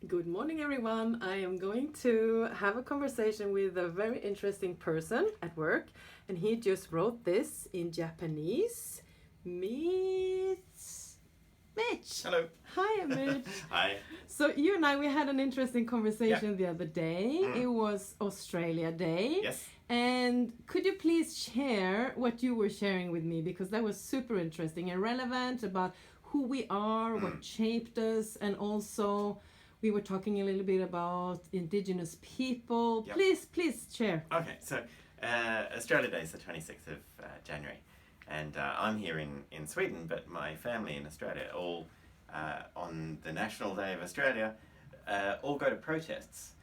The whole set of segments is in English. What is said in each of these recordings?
Good morning, everyone. I am going to have a conversation with a very interesting person at work, and he just wrote this in Japanese. Mitch. Hello. Hi, Mitch. Hi. So you and I, we had an interesting conversation the other day. It was Australia Day. Yes. And could you please share what you were sharing with me, because that was super interesting and relevant about who we are, what shaped us, and also we were talking a little bit about indigenous people. Yep. Please share. Okay, so Australia Day is the 26th of January, and I'm here in Sweden, but my family in Australia all on the National Day of Australia all go to protests,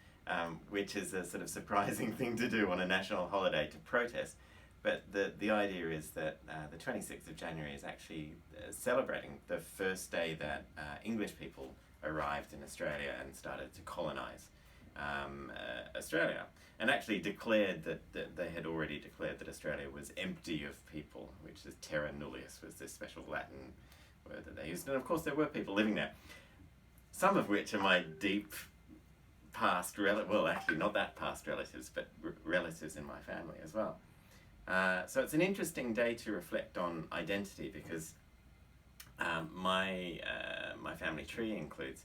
which is a sort of surprising thing to do on a national holiday, to protest. But the idea is that the 26th of January is actually celebrating the first day that English people arrived in Australia and started to colonise Australia, and actually declared that they had already declared that Australia was empty of people, which is terra nullius, was this special Latin word that they used. And of course there were people living there, some of which are my deep past well, actually not that past relatives, but relatives in my family as well. So it's an interesting day to reflect on identity, because my family tree includes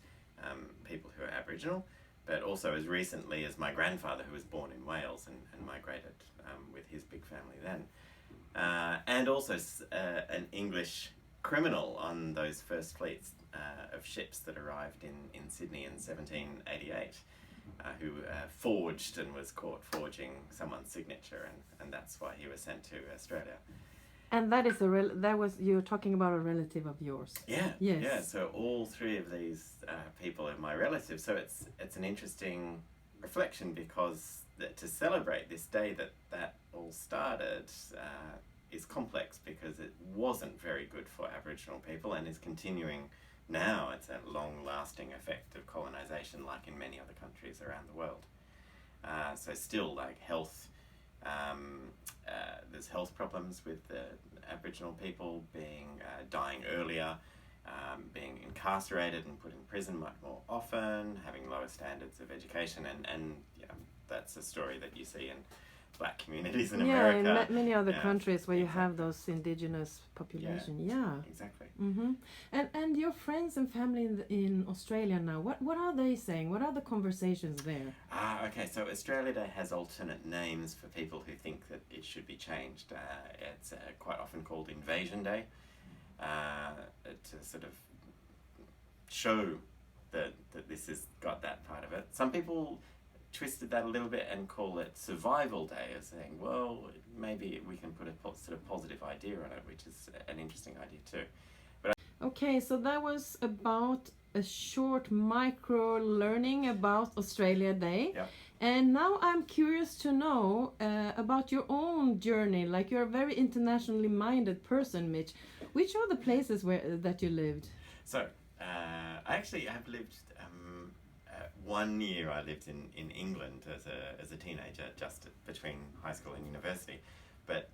people who are Aboriginal, but also as recently as my grandfather, who was born in Wales and migrated with his big family then, and also an English criminal on those first fleets of ships that arrived in Sydney in 1788, who forged and was caught forging someone's signature, and that's why he was sent to Australia. And that is you're talking about a relative of yours. Yeah. Yes. Yeah. So all three of these people are my relatives. So it's an interesting reflection, because to celebrate this day that all started is complex, because it wasn't very good for Aboriginal people and is continuing now. It's a long-lasting effect of colonisation, like in many other countries around the world. So still, like health. There's health problems with the Aboriginal people dying earlier, being incarcerated and put in prison much more often, having lower standards of education, and that's a story that you see in black communities in America. Yeah, in many other countries where exactly. you have those indigenous population. Yeah. Exactly. Mm-hmm. And your friends and family in Australia now, what are they saying? What are the conversations there? Okay, so Australia Day has alternate names for people who think that it should be changed. It's quite often called Invasion Day, to sort of show that this has got that part of it. Some people twisted that a little bit and call it Survival Day, as saying, well, maybe we can put a sort of positive idea on it, which is an interesting idea too. Okay, so that was about a short micro learning about Australia Day. Yeah. And now I'm curious to know about your own journey. Like, you're a very internationally minded person, Mitch. Which are the places that you lived? So, I actually have lived, 1 year I lived in England as a teenager, just between high school and university. But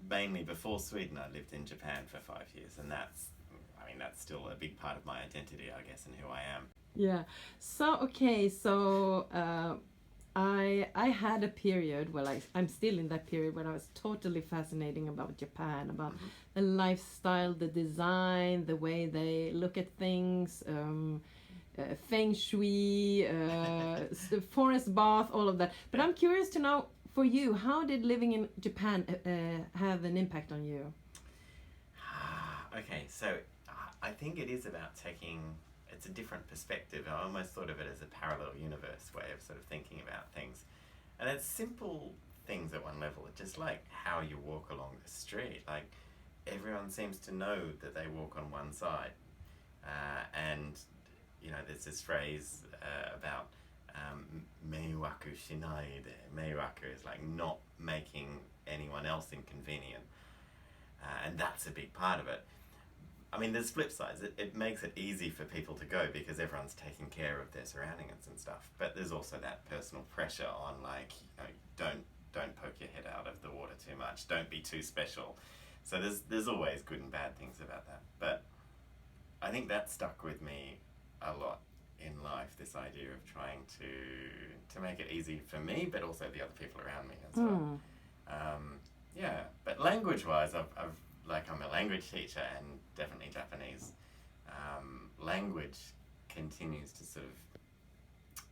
mainly before Sweden, I lived in Japan for 5 years, and that's still a big part of my identity, I guess, and who I am. Yeah. So, okay, so I had a period, well, I'm still in that period, when I was totally fascinating about Japan, about the lifestyle, the design, the way they look at things, feng shui, forest bath, all of that. But I'm curious to know, for you, how did living in Japan have an impact on you? Okay, so I think it is about it's a different perspective. I almost thought of it as a parallel universe way of sort of thinking about things. And it's simple things at one level. It's just like how you walk along the street. Like, everyone seems to know that they walk on one side. And, there's this phrase about meiwaku shinai de. Meiwaku is like not making anyone else inconvenient. And that's a big part of it. I mean, there's flip sides. It makes it easy for people to go because everyone's taking care of their surroundings and stuff. But there's also that personal pressure on, like, don't poke your head out of the water too much. Don't be too special. So there's always good and bad things about that. But I think that stuck with me a lot in life, this idea of trying to make it easy for me, but also the other people around me as well. Yeah, but language-wise, I'm a language teacher, and definitely Japanese language continues to sort of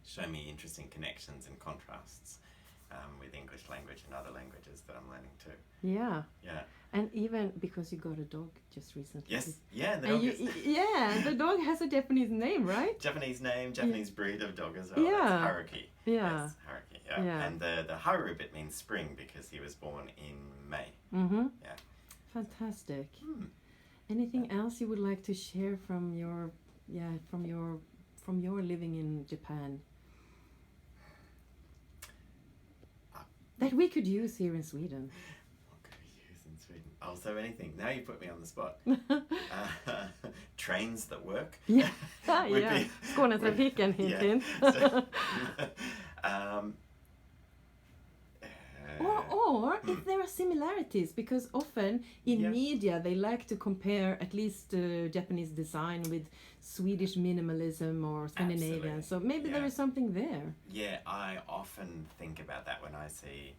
show me interesting connections and contrasts with English language and other languages that I'm learning too. Yeah. Yeah. And even because you got a dog just recently. Yes. Yeah. The and dog is yeah, the dog has a Japanese name, right? Japanese name, Japanese breed of dog as well. Yeah. That's Haruki. Yeah. Yes, Haruki. Yeah. Yeah. And the Haru bit means spring because he was born in May. Mm-hmm. Yeah. Fantastic. Anything else you would like to share from your living in Japan that we could use here in Sweden? What could we use in Sweden? Oh, so anything. Now you put me on the spot. Trains that work. Yeah. Would Yeah. be- Skånetrafiken, hint, Yeah. hint. So, Or if there are similarities, because often in Yeah. media they like to compare at least Japanese design with Swedish minimalism or Scandinavian. Absolutely. So maybe there Yeah. is something there. Yeah, I often think about that when I see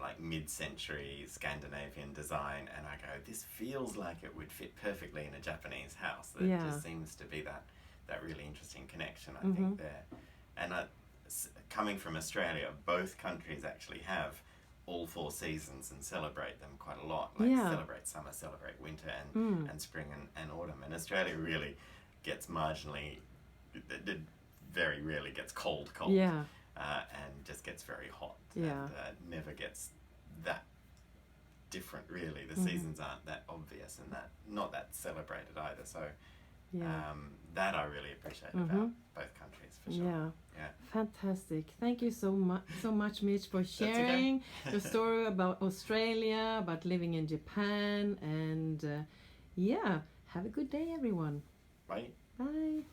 like mid-century Scandinavian design, and I go, this feels like it would fit perfectly in a Japanese house. There Yeah. just seems to be that really interesting connection, I Mhm. think, there. And coming from Australia, both countries actually have all 4 seasons and celebrate them quite a lot. Like Yeah. celebrate summer, celebrate winter, and spring and autumn. And Australia really gets marginally, it very rarely gets cold. Yeah. And just gets very hot. Yeah. And never gets that different, really. The Mhm. seasons aren't that obvious and not that celebrated either. So Yeah. that I really appreciate Mhm. about both countries, for sure. Yeah. Yeah. Fantastic. Thank you so much, Mitch, for okay. sharing your story about Australia, about living in Japan, and yeah, have a good day, everyone. Right? Bye.